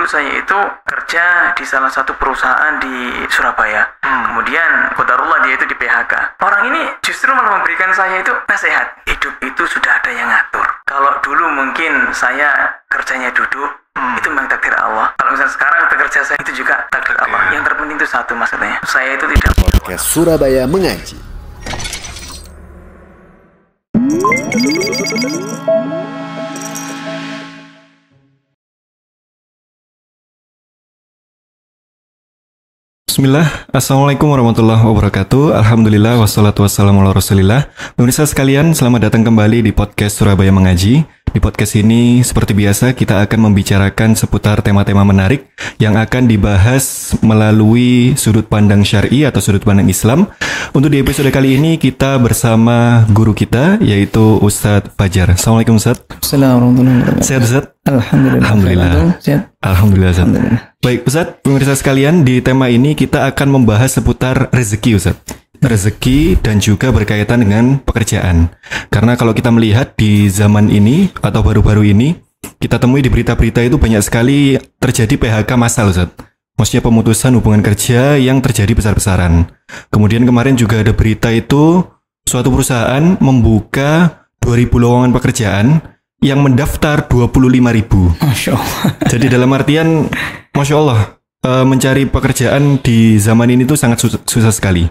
saya itu kerja di salah satu perusahaan di Surabaya. Kemudian qadarullah dia itu di PHK. Orang ini justru malah memberikan saya itu nasihat. Hidup itu sudah ada yang ngatur. Kalau dulu mungkin saya kerjanya duduk, itu memang takdir Allah. Kalau misalnya sekarang bekerja saya itu juga takdir Allah. Yang terpenting itu satu maksudnya. Saya itu tidak Podcast Surabaya Mengaji. Bismillah, Assalamualaikum warahmatullahi wabarakatuh. Alhamdulillah, wassalatu wassalamu ala rasulillah. Pemirsa sekalian, selamat datang kembali di podcast Surabaya Mengaji. Di podcast ini, seperti biasa, kita akan membicarakan seputar tema-tema menarik yang akan dibahas melalui sudut pandang syar'i atau sudut pandang Islam. Untuk di episode kali ini, kita bersama guru kita, yaitu Ustadz Fajar. Assalamualaikum Ustadz. Assalamualaikum warahmatullahi wabarakatuh. Sehat Ustadz? Alhamdulillah. Alhamdulillah. Sehat. Alhamdulillah Ustadz. Alhamdulillah. Baik Ustadz, pemirsa sekalian, di tema ini kita akan membahas seputar rezeki Ustadz. Rezeki dan juga berkaitan dengan pekerjaan. Karena kalau kita melihat di zaman ini atau baru-baru ini, kita temui di berita-berita itu banyak sekali terjadi PHK massal Ustadz. Maksudnya pemutusan hubungan kerja yang terjadi besar-besaran. Kemudian kemarin juga ada berita itu suatu perusahaan membuka 2.000 lowongan pekerjaan yang mendaftar 25.000. Masya Allah. Jadi dalam artian, Masya Allah, mencari pekerjaan di zaman ini tuh sangat susah sekali.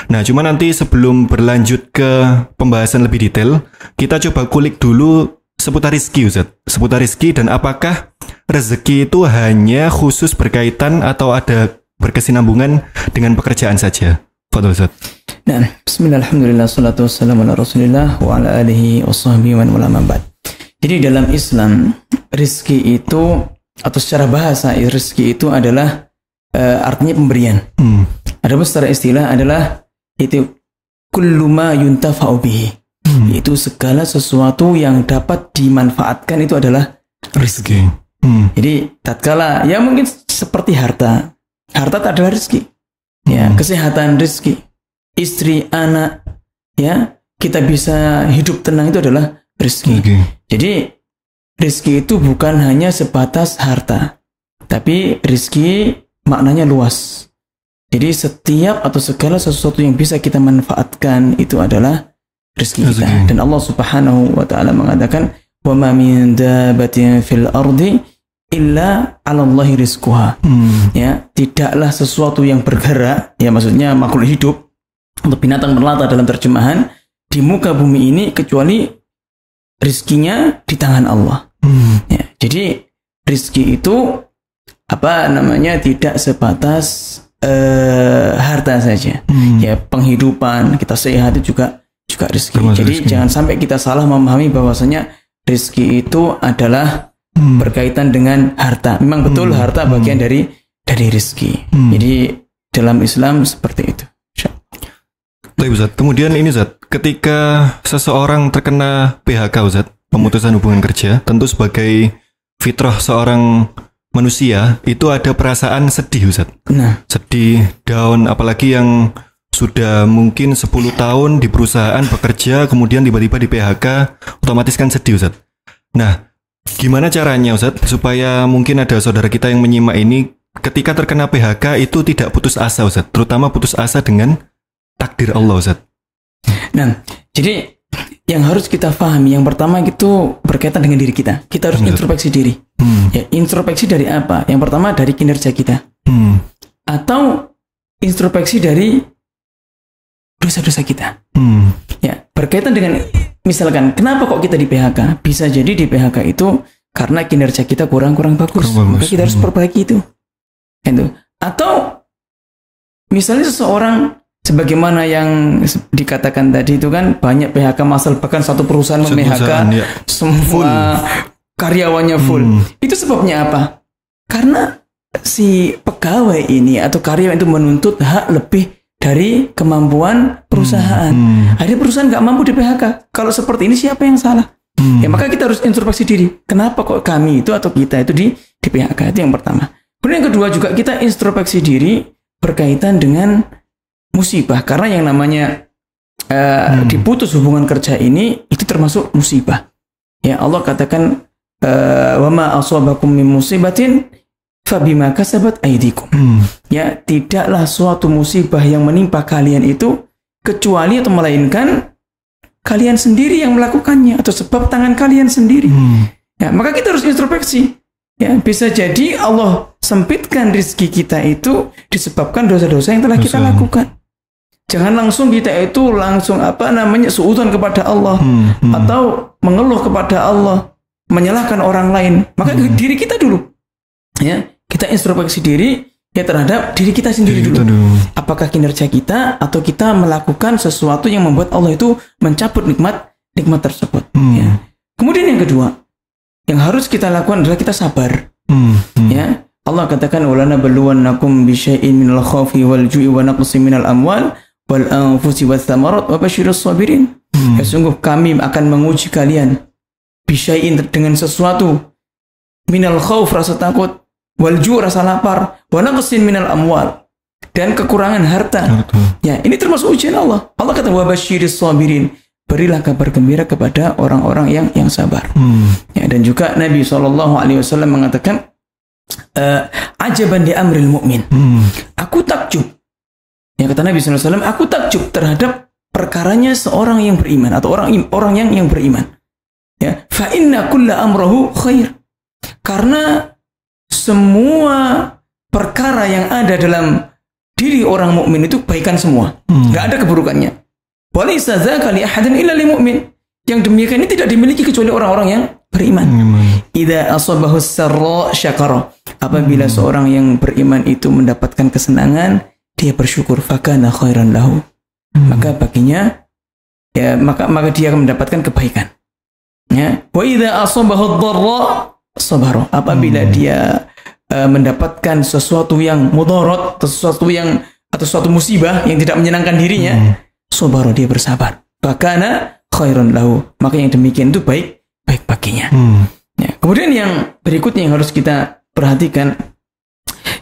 Nah, cuma nanti sebelum berlanjut ke pembahasan lebih detail, kita coba kulik dulu seputar rezeki, Ustaz. Seputar rezeki dan apakah rezeki itu hanya khusus berkaitan atau ada berkesinambungan dengan pekerjaan saja. Fadhol, Ustaz. Nah, bismillah, alhamdulillah, salatu wassalamu ala rasulillah wa ala alihi wa sahbihi wa man ba'd. Jadi dalam Islam, rezeki itu atau secara bahasa rezeki itu adalah artinya pemberian. Adapun secara istilah adalah itu kullu ma yuntafa'u bihi. Itu segala sesuatu yang dapat dimanfaatkan itu adalah rezeki. Jadi tatkala ya mungkin seperti harta. Harta adalah rezeki. Ya, kesehatan rezeki. Istri, anak, ya, kita bisa hidup tenang itu adalah rezeki. Jadi rezeki itu bukan hanya sebatas harta, tapi rezeki maknanya luas. Jadi setiap atau segala sesuatu yang bisa kita manfaatkan itu adalah rezeki kita. Dan Allah Subhanahu wa taala mengatakan, "Wa ma min dabbatin fil ardi illa 'ala Allahi rizquha." Ya, tidaklah sesuatu yang bergerak, ya maksudnya makhluk hidup atau binatang melata dalam terjemahan di muka bumi ini kecuali rizkinya di tangan Allah. Ya, jadi rizki itu tidak sebatas harta saja. Ya, penghidupan, kita sehat itu juga rizki. Jadi jangan sampai kita salah memahami bahwasanya rizki itu adalah berkaitan dengan harta. Memang betul harta bagian dari rizki. Jadi dalam Islam seperti itu. Baik Ustaz, kemudian ini Ustaz, ketika seseorang terkena PHK Ustaz, pemutusan hubungan kerja, tentu sebagai fitrah seorang manusia itu ada perasaan sedih Ustaz. Nah, sedih, down, apalagi yang sudah mungkin 10 tahun di perusahaan bekerja, kemudian tiba-tiba di PHK, otomatis kan sedih Ustaz. Nah, gimana caranya Ustaz supaya mungkin ada saudara kita yang menyimak ini ketika terkena PHK itu tidak putus asa Ustaz, terutama putus asa dengan takdir Allah Ustaz. Nah, jadi yang harus kita pahami yang pertama itu berkaitan dengan diri kita. Kita harus introspeksi diri. Ya, introspeksi dari apa? Yang pertama dari kinerja kita. Atau introspeksi dari dosa-dosa kita. Ya, berkaitan dengan misalkan kenapa kok kita di PHK? Bisa jadi di PHK itu karena kinerja kita kurang bagus. Maka kita harus perbaiki itu. Itu. Atau misalnya seseorang sebagaimana yang dikatakan tadi itu kan banyak PHK massal, bahkan satu perusahaan mem-PHK ya, semua karyawannya full. Itu sebabnya apa? Karena si pegawai ini atau karyawan itu menuntut hak lebih dari kemampuan perusahaan. Akhirnya perusahaan nggak mampu di PHK. Kalau seperti ini siapa yang salah? Ya maka kita harus introspeksi diri. Kenapa kok kami itu atau kita itu di PHK? Itu yang pertama. Kemudian yang kedua juga kita introspeksi diri berkaitan dengan musibah, karena yang namanya diputus hubungan kerja ini itu termasuk musibah. Ya, Allah katakan wa ma asabakum min musibatin fabima kasabat aydikum. Ya, tidaklah suatu musibah yang menimpa kalian itu kecuali atau melainkan kalian sendiri yang melakukannya atau sebab tangan kalian sendiri. Ya, maka kita harus introspeksi. Ya, bisa jadi Allah sempitkan rezeki kita itu disebabkan dosa-dosa yang telah kita lakukan. Jangan langsung kita itu suudzon kepada Allah atau mengeluh kepada Allah, menyalahkan orang lain. Maka diri kita dulu. Ya, kita introspeksi diri ya terhadap diri kita sendiri dulu. Apakah kinerja kita atau kita melakukan sesuatu yang membuat Allah itu mencabut nikmat tersebut. Ya. Kemudian yang kedua, yang harus kita lakukan adalah kita sabar. Ya, Allah katakan walana baluwannakum bisyai'in minal khaufi wal ju'i wa naqsin minal amwal wal anfusi wath thamarat wa basyirus sabirin. Sesungguh kami akan menguji kalian bisyai'in dengan sesuatu minal khauf rasa takut, wal ju' rasa lapar, wa naqsin minal amwal dan kekurangan harta. Ya, ini termasuk ujian Allah. Allah kata wa basyirus sabirin. Berilah kabar gembira kepada orang-orang yang sabar. Ya, dan juga Nabi SAW mengatakan, ajaban di amril mu'min. Aku takjub. Ya, kata Nabi SAW, aku takjub terhadap perkaranya seorang yang beriman atau orang yang beriman. Ya, fa inna kulla amrahu khair. Karena semua perkara yang ada dalam diri orang mukmin itu kebaikan semua. Nggak ada keburukannya. Walaysa dzaka li ahadin illa lil mu'min. Yang demikian ini tidak dimiliki kecuali orang-orang yang beriman. Idza asabahu sarra syakara. Apabila seorang yang beriman itu mendapatkan kesenangan, dia bersyukur, fakana khairan lahu. Maka baginya ya maka dia akan mendapatkan kebaikan. Ya. Wa idza asabahu dharra sabara. Apabila dia mendapatkan sesuatu yang mudarat, atau suatu musibah yang tidak menyenangkan dirinya, sabara, dia bersabar. Fakana khairan lahu. Maka yang demikian itu baik baginya. Ya. Kemudian yang berikutnya yang harus kita perhatikan,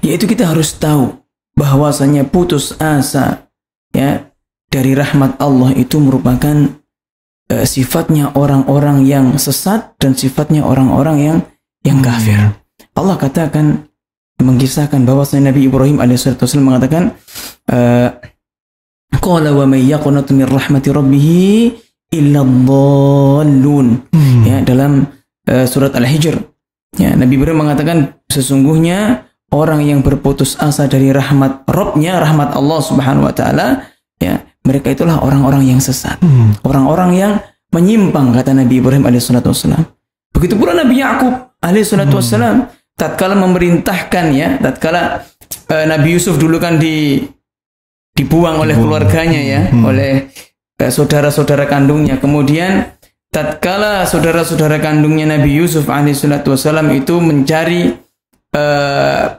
yaitu kita harus tahu bahwasanya putus asa ya dari rahmat Allah itu merupakan sifatnya orang-orang yang sesat dan sifatnya orang-orang yang kafir. Allah katakan, mengisahkan bahwasanya Nabi Ibrahim alaihissalam mengatakan, qala wa may yaqnatu min rahmati rabbih illa dhallun. Ya, dalam surat Al-Hijr. Ya, Nabi Ibrahim mengatakan sesungguhnya orang yang berputus asa dari rahmat Rabbnya, rahmat Allah Subhanahu wa taala, ya, mereka itulah orang-orang yang sesat. Orang-orang yang menyimpang, kata Nabi Ibrahim alaihissalam. Begitu pula Nabi Yakub alaihissalam tatkala memerintahkan, ya, tatkala Nabi Yusuf dulu kan dibuang oleh keluarganya, ya, oleh saudara-saudara kandungnya. Kemudian tatkala saudara-saudara kandungnya Nabi Yusuf alaihissalam itu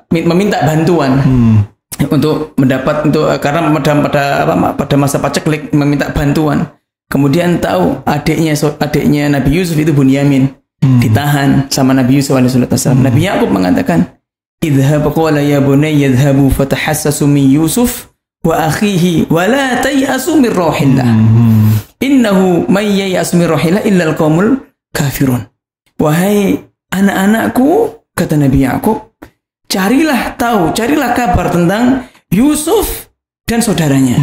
meminta bantuan karena pada masa paceklik meminta bantuan. Kemudian tahu adiknya Nabi Yusuf itu Bunyamin ditahan sama Nabi Yusuf alaihissalam. Nabi Yakub mengatakan, idhhab qala ya bunayya idhhabu fatahassasu min Yusuf wa akhihi wa la tayasu min rauhillah innahu may yayasu min rauhillah illa al-qaumul kafirun. Wahai anak-anakku, kata Nabi Yakub, carilah kabar tentang Yusuf dan saudaranya,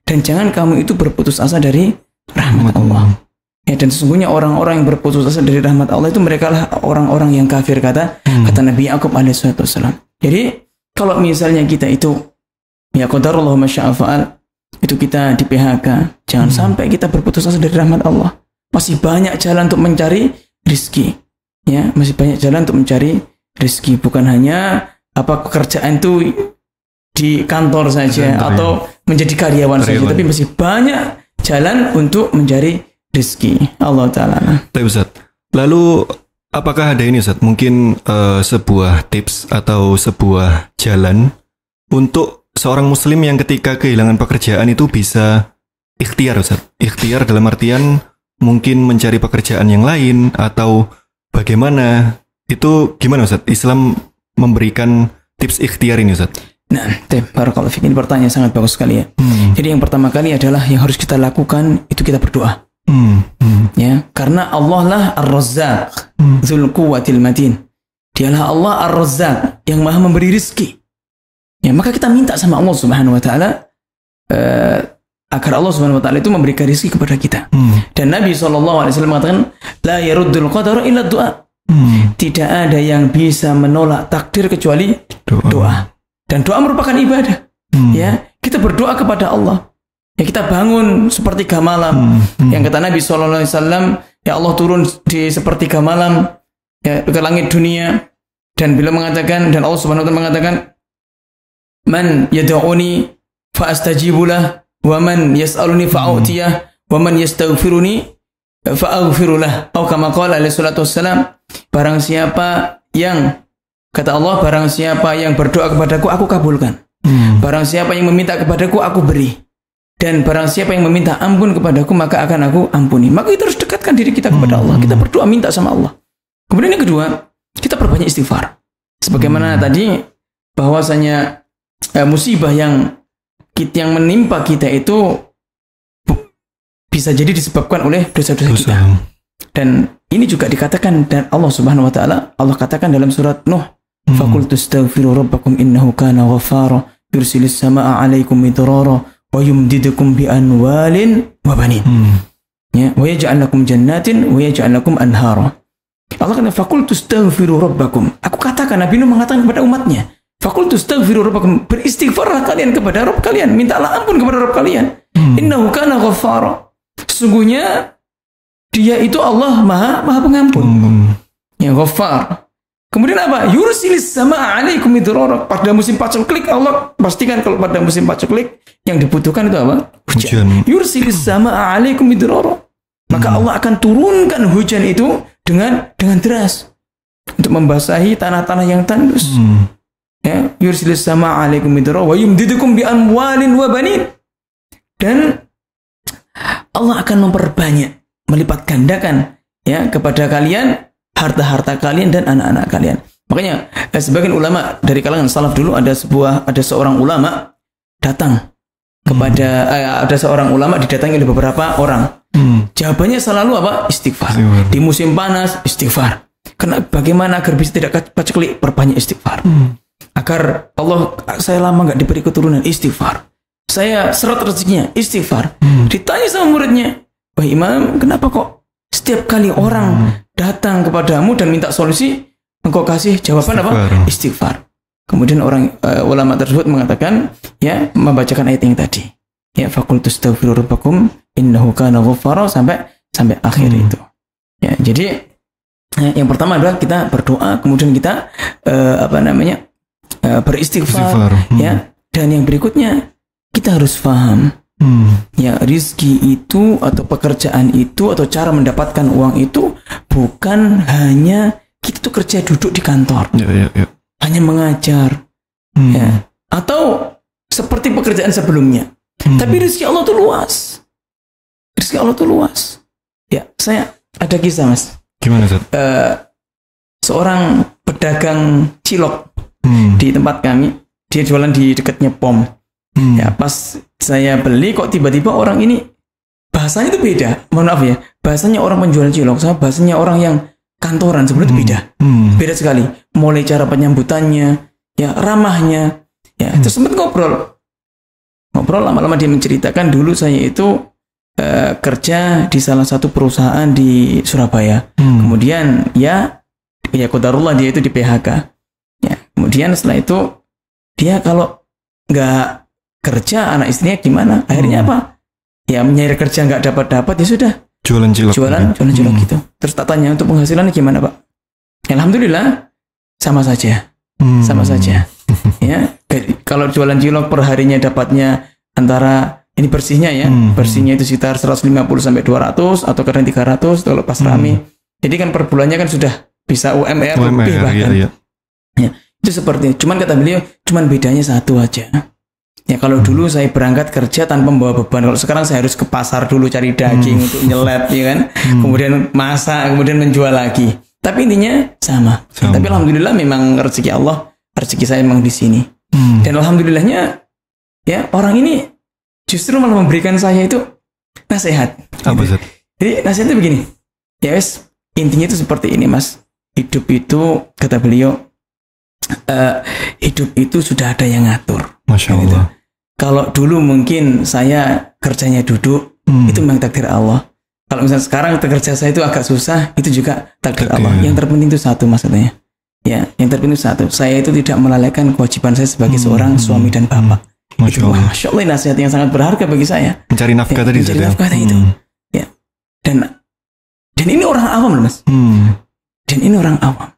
dan jangan kamu itu berputus asa dari rahmat Allah. Ya, dan sesungguhnya orang-orang yang berputus asa dari rahmat Allah itu mereka lah orang-orang yang kafir, kata Nabi Yakub alaihissalam. Jadi kalau misalnya kita itu, ya qadarullah masya'a fa'al, itu kita di PHK, jangan sampai kita berputus asa dari rahmat Allah. Masih banyak jalan untuk mencari rizki, ya, masih banyak jalan untuk mencari rizki. Bukan hanya pekerjaan itu di kantor saja atau menjadi karyawan saja, tapi masih banyak jalan untuk mencari rizki. Allah Ta'ala. Baik Ustaz, lalu apakah ada ini Ustaz, mungkin sebuah tips atau sebuah jalan untuk seorang muslim yang ketika kehilangan pekerjaan itu bisa ikhtiar Ustaz? Ikhtiar dalam artian mungkin mencari pekerjaan yang lain atau bagaimana? Itu gimana Ustaz? Islam memberikan tips ikhtiar ini Ustaz? Nah, barakallahu fiik, ini pertanyaan sangat bagus sekali, ya. Jadi yang pertama kali adalah yang harus kita lakukan itu kita berdoa. Ya, karena Allah lah Ar-Razzaq, Dzul Quwwatil Matin. Dialah Allah Ar-Razzaq yang Maha memberi rizki. Ya, maka kita minta sama Allah Subhanahu wa taala agar Allah Subhanahu wa taala itu memberikan rizki kepada kita. Dan Nabi SAW mengatakan, la yaruddul qadara illa du'a. Tidak ada yang bisa menolak takdir kecuali doa. Dan doa merupakan ibadah. Ya, kita berdoa kepada Allah. Ya, kita bangun sepertiga malam. Yang kata Nabi SAW, ya Allah turun di sepertiga malam ya ke langit dunia, dan beliau mengatakan, dan Allah Subhanahu wa taala mengatakan, man yad'uni fa astajibulah, wa man yas'aluni fa a'tiyah, wa man yastaghfiruni fa aghfirulah. Atau kama qala alaihi salatu wassalam, barang siapa yang, kata Allah, barang siapa yang berdoa kepadaku aku kabulkan. Barang siapa yang meminta kepadaku aku beri. Dan barang siapa yang meminta ampun kepadaku maka akan aku ampuni. Maka kita harus dekatkan diri kita kepada Allah. Kita berdoa minta sama Allah. Kemudian yang kedua, kita perbanyak istighfar. Sebagaimana tadi bahwasanya musibah yang menimpa kita itu bisa jadi disebabkan oleh dosa-dosa kita. Dan ini juga dikatakan dan Allah Subhanahu wa taala, Allah katakan dalam surat Nuh, faqultu astaghfiru rabbakum innahu kana ghaffara yursilis samaa'a 'alaikum midrara wa yumdidukum bi anwalin wa banin. Ya, wa yaj'al lakum jannatin wa yaj'al lakum anhara. Allah kata faqultu astaghfiru rabbakum. Aku katakan, Nabi Nuh mengatakan kepada umatnya, faqultu astaghfiru rabbakum, beristighfarlah kalian kepada Rabb kalian, mintalah ampun kepada Rabb kalian. Innahu kana ghaffara. Sesungguhnya Dia itu Allah Maha Pengampun. Ya, Ghaffar. Kemudian apa? Yursilis samaa'a 'alaikum midrara. Pada musim paceklik Allah pastikan kalau pada musim paceklik yang dibutuhkan itu apa? Hujan. Yursilis samaa'a 'alaikum midrara. Maka Allah akan turunkan hujan itu dengan deras untuk membasahi tanah-tanah yang tandus. Ya, yursilis samaa'a 'alaikum midrara wa yumdidukum bi amwalin wa banin. Dan Allah akan memperbanyak, melipat gandakan ya kepada kalian harta-harta kalian dan anak-anak kalian. Makanya sebagian ulama dari kalangan salaf dulu ada seorang ulama datang kepada ada seorang ulama didatangi oleh beberapa orang. Jawabannya selalu apa? Istighfar. Di musim panas istighfar. Karena bagaimana agar bisa tidak paceklik? Perbanyak istighfar. Agar Allah, saya lama nggak diberi keturunan, istighfar. Saya seret rezekinya, istighfar. Ditanya sama muridnya, wah Imam, kenapa kok setiap kali orang datang kepadamu dan minta solusi, engkau kasih jawaban apa? Istighfar. Kemudian ulama tersebut mengatakan, ya, membacakan ayat yang tadi. Ya, faqultu astaghfiru rabbakum innahu kana ghaffara sampai akhir itu. Ya, jadi yang pertama adalah kita berdoa, kemudian kita beristighfar, ya. Dan yang berikutnya kita harus paham, ya, rizki itu atau pekerjaan itu atau cara mendapatkan uang itu bukan hanya kita tuh kerja duduk di kantor, hanya mengajar, ya, atau seperti pekerjaan sebelumnya. Tapi rizki Allah tuh luas, rizki Allah tuh luas. Ya, saya ada kisah, Mas. Gimana, Ustaz? Seorang pedagang cilok di tempat kami, dia jualan di dekatnya POM. Ya, pas saya beli kok tiba-tiba orang ini bahasanya itu beda. Mohon maaf ya, bahasanya orang penjual cilok sama bahasanya orang yang kantoran sebelum itu beda. Beda sekali. Mulai cara penyambutannya, ya, ramahnya. Ya, terus sempat ngobrol lama-lama dia menceritakan dulu saya itu kerja di salah satu perusahaan di Surabaya. Kemudian ya qadarullah dia itu di PHK. Ya, kemudian setelah itu dia kalau nggak kerja, anak istrinya gimana? Akhirnya apa? Ya, mencari kerja nggak dapat ya sudah. Jualan cilok gitu. Terus tak tanya untuk penghasilannya gimana, Pak? Alhamdulillah sama saja. Sama saja. Ya, kalau jualan cilok per harinya dapatnya antara ini bersihnya ya, bersihnya itu sekitar 150 sampai 200 atau kadang 300 kalau pas rame. Jadi kan per bulannya kan sudah bisa UMR lebih bahkan. Ya, itu seperti. Cuman kata beliau, cuman bedanya satu aja. Ya, kalau dulu saya berangkat kerja tanpa membawa beban. Kalau sekarang saya harus ke pasar dulu cari daging untuk nyelet, ya kan? Kemudian masak, kemudian menjual lagi. Tapi intinya sama. Tapi alhamdulillah memang rezeki Allah, rezeki saya memang di sini. Dan alhamdulillahnya, ya, orang ini justru malah memberikan saya itu nasihat. Apa, Ustaz? Jadi nasihatnya begini. Ya, wes, intinya itu seperti ini, Mas. hidup itu kata beliau hidup itu sudah ada yang ngatur. Masya Allah. Kalau dulu mungkin saya kerjanya duduk, itu memang takdir Allah. Kalau misalnya sekarang kerja saya itu agak susah, itu juga takdir Allah. Yang terpenting itu satu maksudnya. Ya, yang terpenting itu satu. Saya itu tidak melalaikan kewajiban saya sebagai seorang suami dan bapak. Masya Allah, nasihat yang sangat berharga bagi saya. Mencari nafkah tadi. Mencari nafkah itu. Ya. Dan ini orang awam loh, Mas. Dan ini orang awam.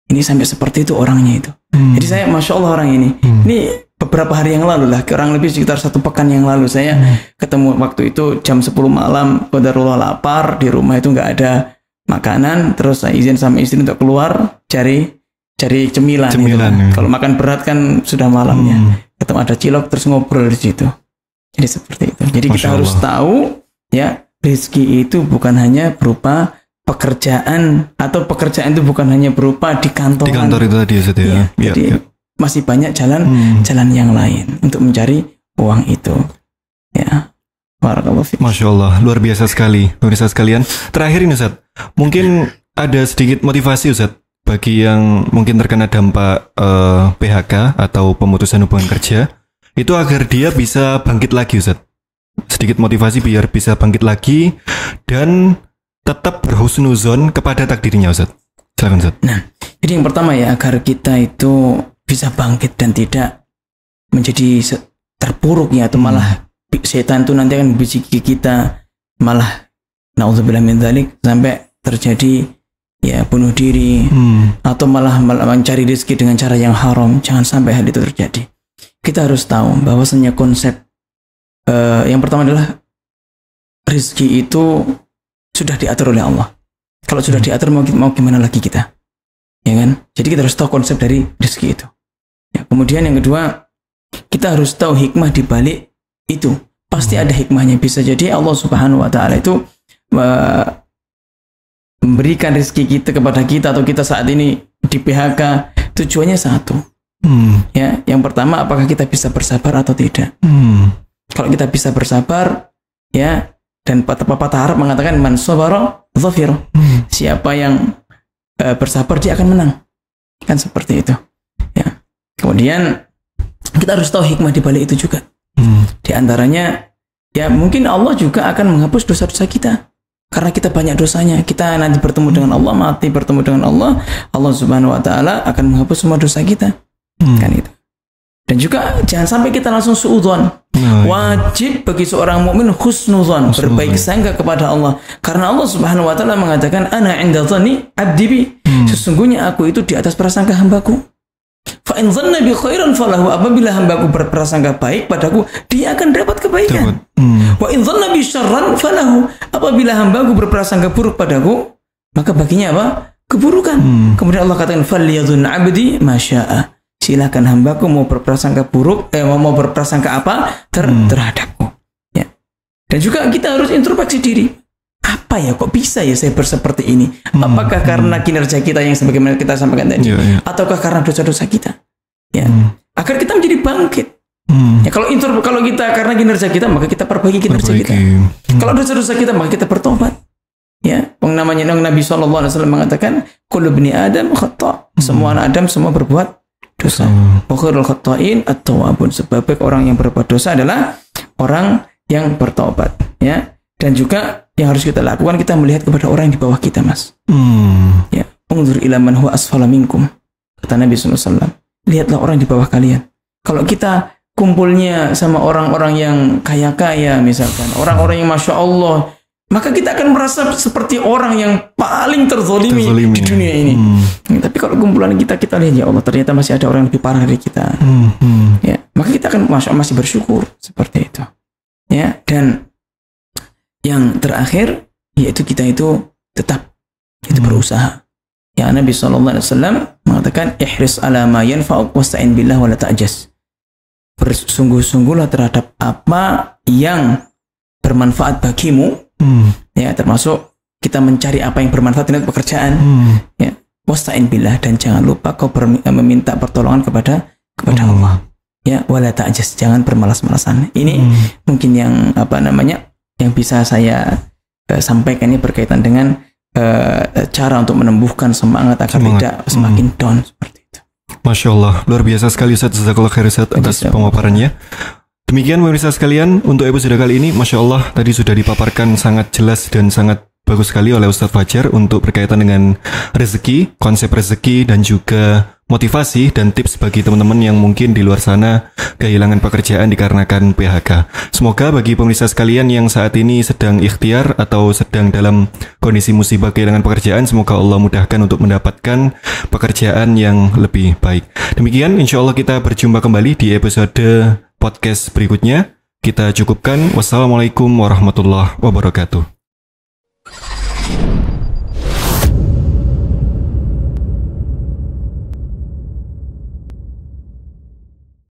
Ini sampai seperti itu orangnya itu. Jadi saya Masya Allah orang ini. Ini beberapa hari yang lalu lah, kurang lebih sekitar 1 pekan yang lalu saya ketemu waktu itu jam 10 malam, qadarullah lapar, di rumah itu nggak ada makanan, terus saya izin sama istri untuk keluar cari cemilan gitu kan. Kalau makan berat kan sudah malamnya. Ketemu ada cilok terus ngobrol di situ. Jadi seperti itu. Jadi kita harus tahu ya, rezeki itu bukan hanya berupa pekerjaan, atau pekerjaan itu bukan hanya berupa di kantor. Di kantor itu tadi ya. Jadi masih banyak jalan yang lain untuk mencari uang itu. Ya. Barakallahu fiik. Masya Allah, luar biasa sekali, pemirsa sekalian. Terakhir ini Ustaz, mungkin ada sedikit motivasi Ustaz bagi yang mungkin terkena dampak PHK atau pemutusan hubungan kerja, itu agar dia bisa bangkit lagi Ustaz. Sedikit motivasi biar bisa bangkit lagi dan tetap berhusnuzon kepada takdirnya Ustaz. Silakan Ustaz. Nah, jadi yang pertama ya, agar kita itu bisa bangkit dan tidak menjadi terpuruk ya, atau malah setan itu nanti akan membisiki kita, malah naudzubillah min dzalik, sampai terjadi ya bunuh diri atau malah mencari rezeki dengan cara yang haram. Jangan sampai hal itu terjadi. Kita harus tahu bahwasanya konsep yang pertama adalah rezeki itu sudah diatur oleh Allah. Kalau sudah diatur, mau gimana lagi kita, ya kan? Jadi kita harus tahu konsep dari rezeki itu. Ya, kemudian yang kedua, kita harus tahu hikmah di balik itu. Pasti ada hikmahnya. Bisa jadi Allah Subhanahu Wa Taala itu memberikan rezeki kita kepada kita, atau kita saat ini di PHK, tujuannya satu. Ya, yang pertama, apakah kita bisa bersabar atau tidak? Kalau kita bisa bersabar, ya. Dan patah Arab mengatakan man sabara dhafir. Siapa yang bersabar dia akan menang. Kan seperti itu. Ya. Kemudian kita harus tahu hikmah di balik itu juga. Di antaranya ya mungkin Allah juga akan menghapus dosa-dosa kita. Karena kita banyak dosanya. Kita nanti bertemu dengan Allah, mati bertemu dengan Allah, Allah Subhanahu Wa Taala akan menghapus semua dosa kita. Kan itu. Dan juga jangan sampai kita langsung suudzon. Wajib bagi seorang mukmin husnuzon, berbaik sangka kepada Allah. Karena Allah Subhanahu Wa Taala mengatakan, ana 'inda dhanni 'abdi bi. Sesungguhnya aku itu di atas prasangka hambaku. Fa in dhanna bi khairan falahu. Apabila hambaku berprasangka baik padaku, dia akan dapat kebaikan. Wa in dhanna bi syarran falahu. Apabila hambaku berprasangka buruk padaku, maka baginya apa? Keburukan. Kemudian Allah katakan, falyadhun 'abdi ma syaa. Silakan hambaku mau berprasangka buruk, mau berprasangka apa terhadapku. Ya. Dan juga kita harus introspeksi diri. Apa ya, kok bisa ya saya berseperti ini? Apakah karena kinerja kita yang sebagaimana kita sampaikan tadi, ataukah karena dosa-dosa kita? Ya. Agar kita menjadi bangkit. Ya, kalau kita karena kinerja kita, maka kita perbaiki kinerja kita. Kalau dosa-dosa kita, maka kita bertobat. Ya, namanya Nabi SAW mengatakan, kullu bani Adam khata'. Semua anak Adam semua berbuat dosa. Wakhirul khatta'in at-tawwabun. Sebab orang yang berbuat dosa adalah orang yang bertobat. Ya. Dan juga yang harus kita lakukan, kita melihat kepada orang yang di bawah kita, Mas. Ya. Unzur ila man huwa asfala minkum. Kata Nabi SAW. Lihatlah orang di bawah kalian. Kalau kita kumpulnya sama orang-orang yang kaya-kaya misalkan, orang-orang yang Masya Allah, maka kita akan merasa seperti orang yang paling terzolimi di dunia ini. Tapi kalau kumpulan kita lihat, ya Allah, ternyata masih ada orang yang lebih parah dari kita. Ya, maka kita akan masih bersyukur seperti itu. Ya, dan yang terakhir yaitu kita itu tetap berusaha. Ya, Nabi SAW mengatakan, ihris ala ma yanfa'uk wasta'in billah wa la ta'jas. Bersungguh-sungguhlah terhadap apa yang bermanfaat bagimu. Ya, termasuk kita mencari apa yang bermanfaat dengan pekerjaan. Ya, wasta'in billah, dan jangan lupa kau meminta pertolongan kepada Allah. Ya, wala ta'jas, jangan bermalas-malasan. Ini mungkin yang yang bisa saya sampaikan ini berkaitan dengan cara untuk menumbuhkan semangat agar tidak semakin down seperti itu. Masya Allah, luar biasa sekali Ustaz. Jazakallah khair Ustaz atas pemaparannya. Demikian pemirsa sekalian, untuk episode kali ini Masya Allah tadi sudah dipaparkan sangat jelas dan sangat bagus sekali oleh Ustadz Fajar untuk berkaitan dengan rezeki, konsep rezeki dan juga motivasi dan tips bagi teman-teman yang mungkin di luar sana kehilangan pekerjaan dikarenakan PHK. Semoga bagi pemirsa sekalian yang saat ini sedang ikhtiar atau sedang dalam kondisi musibah kehilangan pekerjaan, semoga Allah mudahkan untuk mendapatkan pekerjaan yang lebih baik. Demikian, insya Allah kita berjumpa kembali di episode podcast berikutnya. Kita cukupkan. Wassalamualaikum warahmatullahi wabarakatuh.